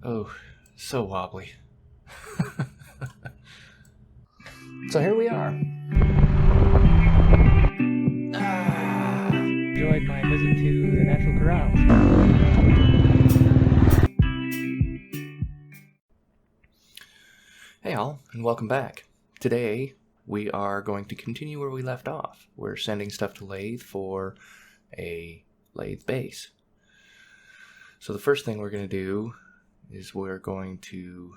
Oh, so wobbly. So here we are. Enjoyed my visit to the natural corrals. Hey all, and welcome back. Today, we are going to continue where we left off. We're sending stuff to Laythe for a Laythe base. So the first thing we're going to do is we're going to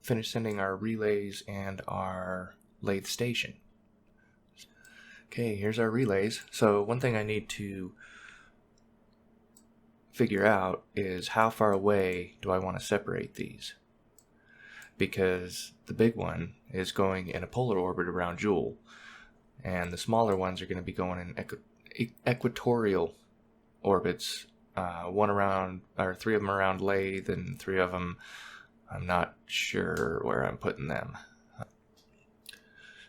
finish sending our relays and our Laythe station. Okay, here's our relays. So one thing I need to figure out is how far away do I want to separate these? Because the big one is going in a polar orbit around Jool, and the smaller ones are going to be going in equatorial orbits. One around, or three of them around Laythe, and three of them, I'm not sure where I'm putting them.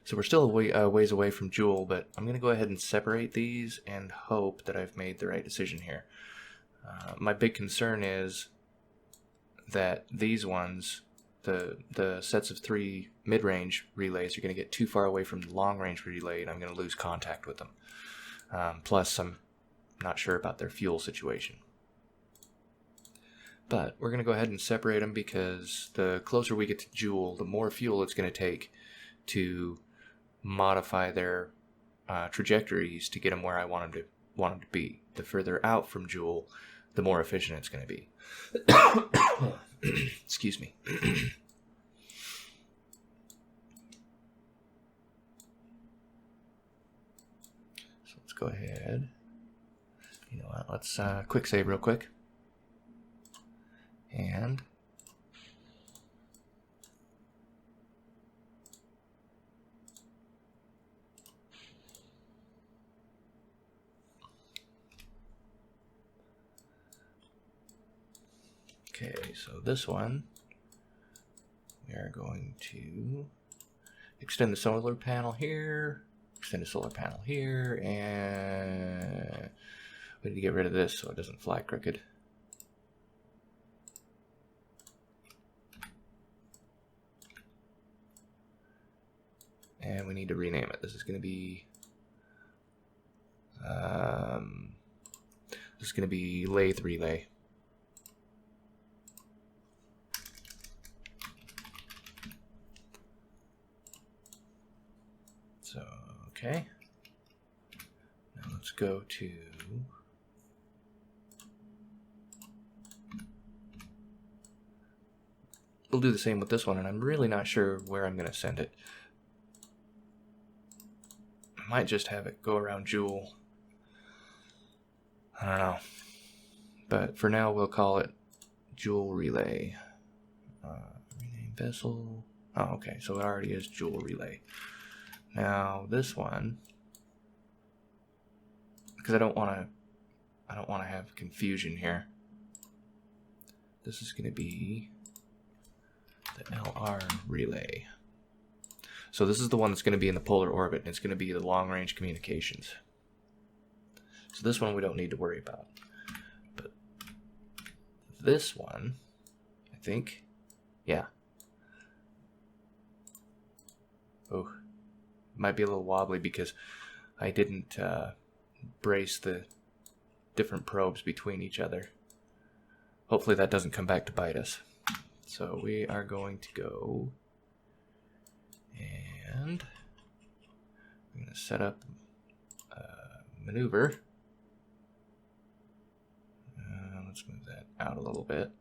So we're still a ways away from Jool, but I'm going to go ahead and separate these and hope that I've made the right decision here. My big concern is that these ones, the sets of three mid-range relays, are going to get too far away from the long-range relay, and I'm going to lose contact with them. Plus, I'm not sure about their fuel situation. But we're going to go ahead and separate them because the closer we get to Jool, the more fuel it's going to take to modify their trajectories to get them where I want them to be. The further out from Jool, the more efficient it's going to be. Excuse me. So let's go ahead. You know what? Let's quick save real quick. And okay, so this one, we are going to extend the solar panel here, extend the solar panel here, and we need to get rid of this so it doesn't fly crooked. And we need to rename it. This is going to be Laythe Relay. So, okay. Now let's go to we'll do the same with this one, and I'm really not sure where I'm going to send it. I might just have it go around Jool. I don't know. But for now, we'll call it Jool Relay. Rename vessel. Oh, okay. So it already is Jool Relay. Now this one, because I don't want to have confusion here. This is going to be the LR Relay. So this is the one that's going to be in the polar orbit, and it's going to be the long-range communications. So this one we don't need to worry about. But this one, I think, yeah. Oh, might be a little wobbly because I didn't brace the different probes between each other. Hopefully that doesn't come back to bite us. So we are going to go and I'm going to set up a maneuver. Let's move that out a little bit.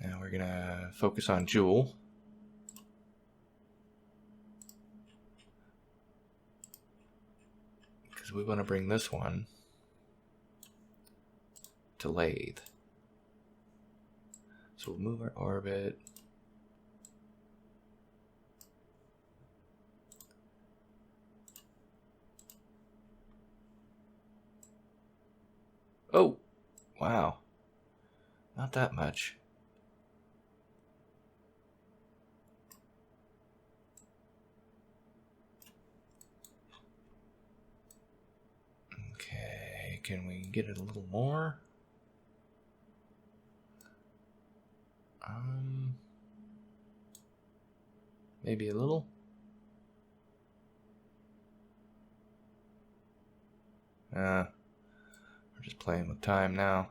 Now we're going to focus on Jool. Because we want to bring this one to Laythe. So we'll move our orbit. Oh, wow. Not that much. Okay, Can we get it a little more? Maybe a little. We're just playing with time now.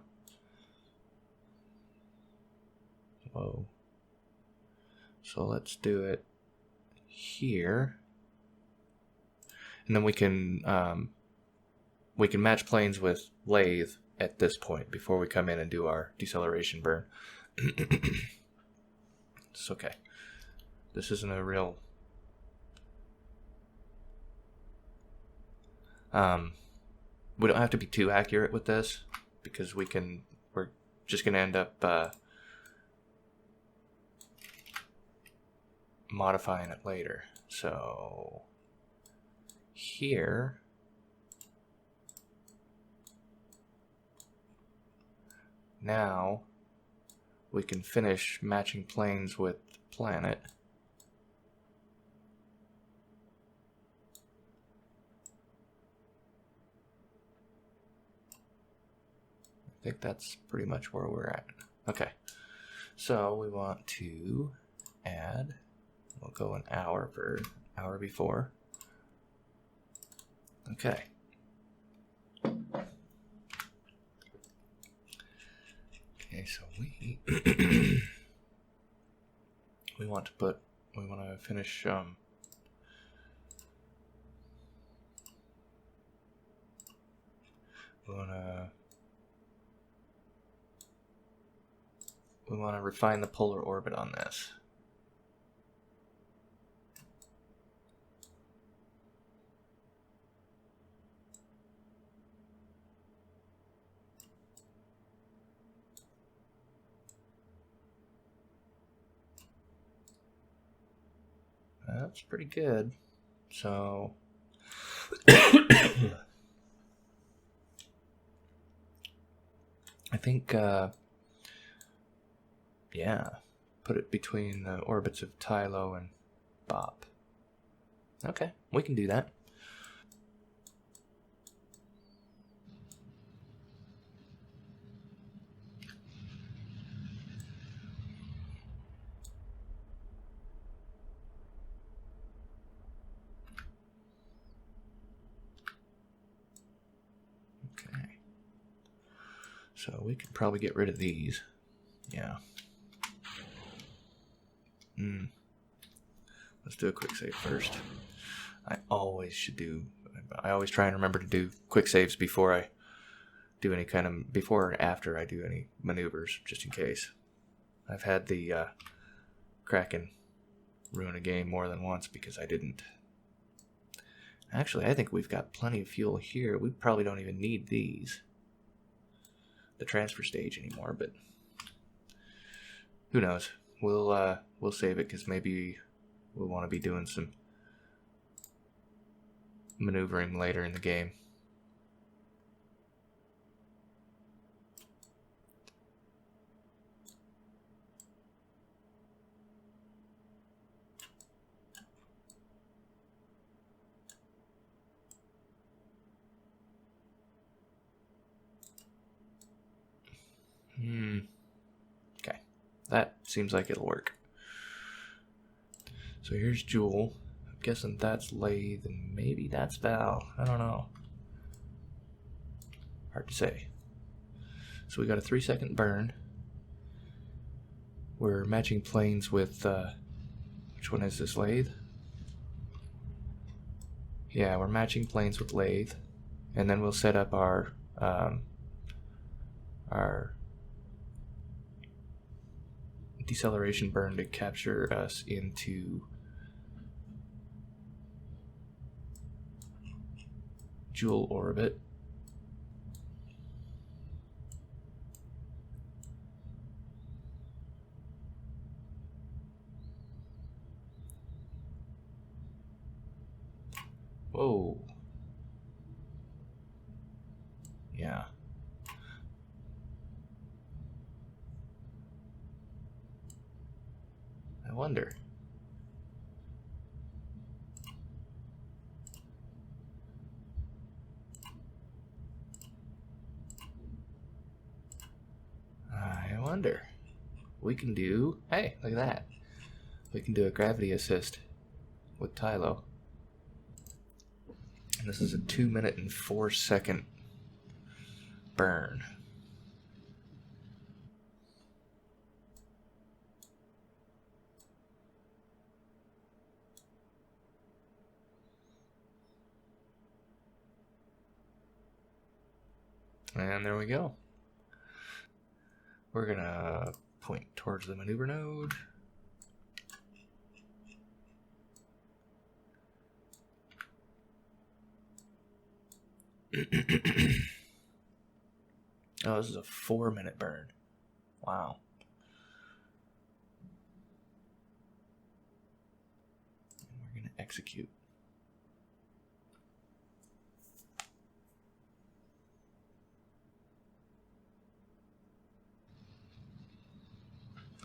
Whoa. So let's do it here. And then we can match planes with Laythe at this point before we come in and do our deceleration burn. It's okay. This isn't a real... we don't have to be too accurate with this because we're just going to end up modifying it later. So here now we can finish matching planes with the planet. I think that's pretty much where we're at. Okay, so we want to add, we'll go an hour per hour before. Okay. Okay, so we we want to finish we want to refine the polar orbit on this. That's pretty good. So I think yeah, put it between the orbits of Tylo and Bop. Okay, we can do that. Okay. So we could probably get rid of these. Yeah. Let's do a quick save first. I always try and remember to do quick saves before I do any kind of, before or after I do any maneuvers, just in case. I've had the Kraken ruin a game more than once because I didn't. Actually, I think we've got plenty of fuel here. We probably don't even need the transfer stage anymore, but who knows? We'll save it because maybe we'll want to be doing some maneuvering later in the game. Okay, that seems like it'll work. So here's Jool. I'm guessing that's Laythe, and maybe that's Val. I don't know. Hard to say. So we got a 3-second burn. We're matching planes with, which one is this, Laythe? Yeah, we're matching planes with Laythe. And then we'll set up our deceleration burn to capture us into Jool orbit. Whoa. Yeah. I wonder. wonder. We can do... Hey, look at that. We can do a gravity assist with Tylo. And this is a 2 minute and 4 second burn. And there we go. We're gonna point towards the maneuver node. Oh, this is a 4 minute burn. Wow. And we're gonna execute.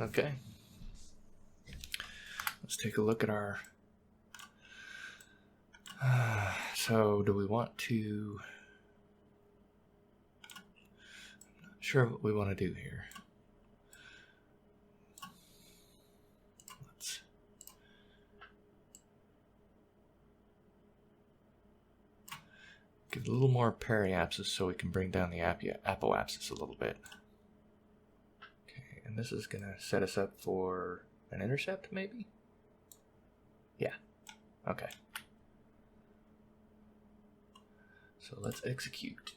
Okay. Let's take a look at our... so, do we want to... I'm not sure what we want to do here. Let's... give it a little more periapsis so we can bring down the apoapsis a little bit. And this is going to set us up for an intercept, maybe? Yeah. Okay. So let's execute.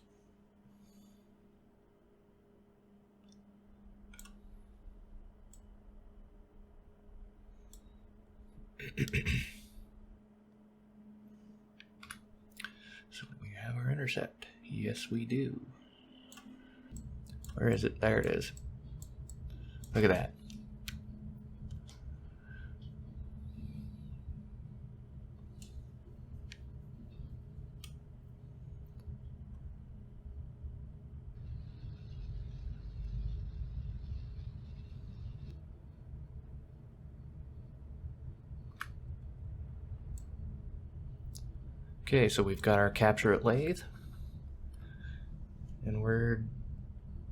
So we have our intercept. Yes, we do. Where is it? There it is. Look at that. Okay, so we've got our capture at Laythe. And we're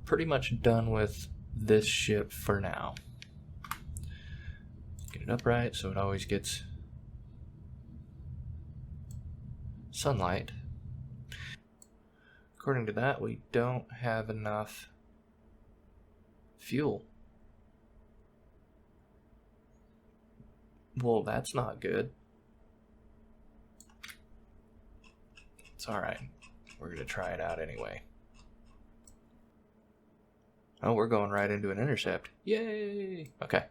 pretty much done with this ship for now. Get it upright so it always gets sunlight. According to that, we don't have enough fuel. Well, that's not good. It's alright. We're going to try it out anyway. Oh, we're going right into an intercept. Yay! Okay.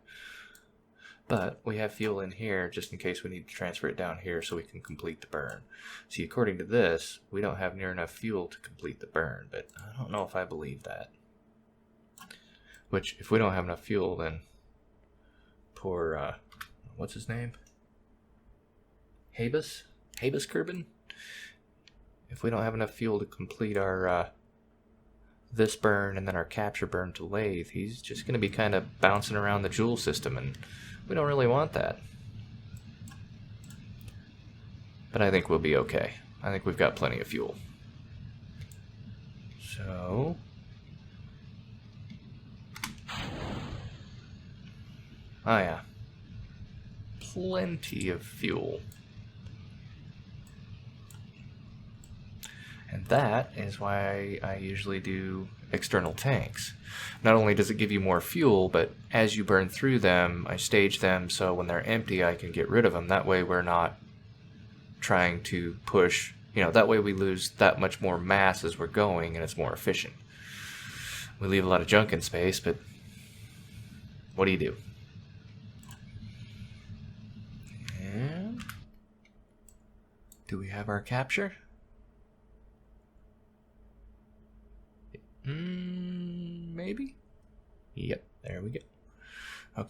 But we have fuel in here just in case we need to transfer it down here so we can complete the burn. See, according to this, we don't have near enough fuel to complete the burn, but I don't know if I believe that. Which, if we don't have enough fuel, then poor, what's his name? Habus Kerbin? If we don't have enough fuel to complete our, this burn and then our capture burn to Laythe, he's just going to be kind of bouncing around the Jool system, and we don't really want that. But I think we'll be okay. I think we've got plenty of fuel. So... oh yeah. Plenty of fuel. And that is why I usually do external tanks. Not only does it give you more fuel, but as you burn through them, I stage them so when they're empty I can get rid of them. That way we're not trying to push, that way we lose that much more mass as we're going and it's more efficient. We leave a lot of junk in space, but what do you do? And do we have our capture? Maybe? Yep, there we go. Okay.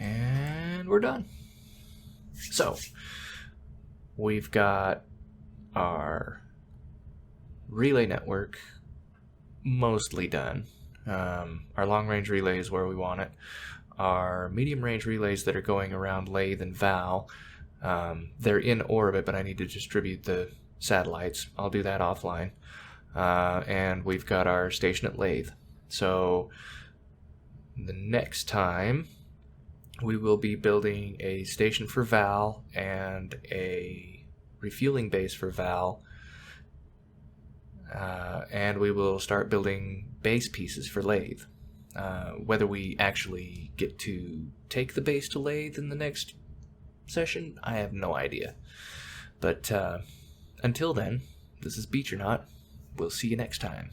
And we're done. So, we've got our relay network mostly done. Our long-range relay is where we want it. Our medium-range relays that are going around Laythe and Val, They're in orbit, but I need to distribute the satellites. I'll do that offline. And we've got our station at Laythe. So the next time we will be building a station for Val and a refueling base for Val. And we will start building base pieces for Laythe. Whether we actually get to take the base to Laythe in the next session, I have no idea. But until then, this is Beach or Not. We'll see you next time.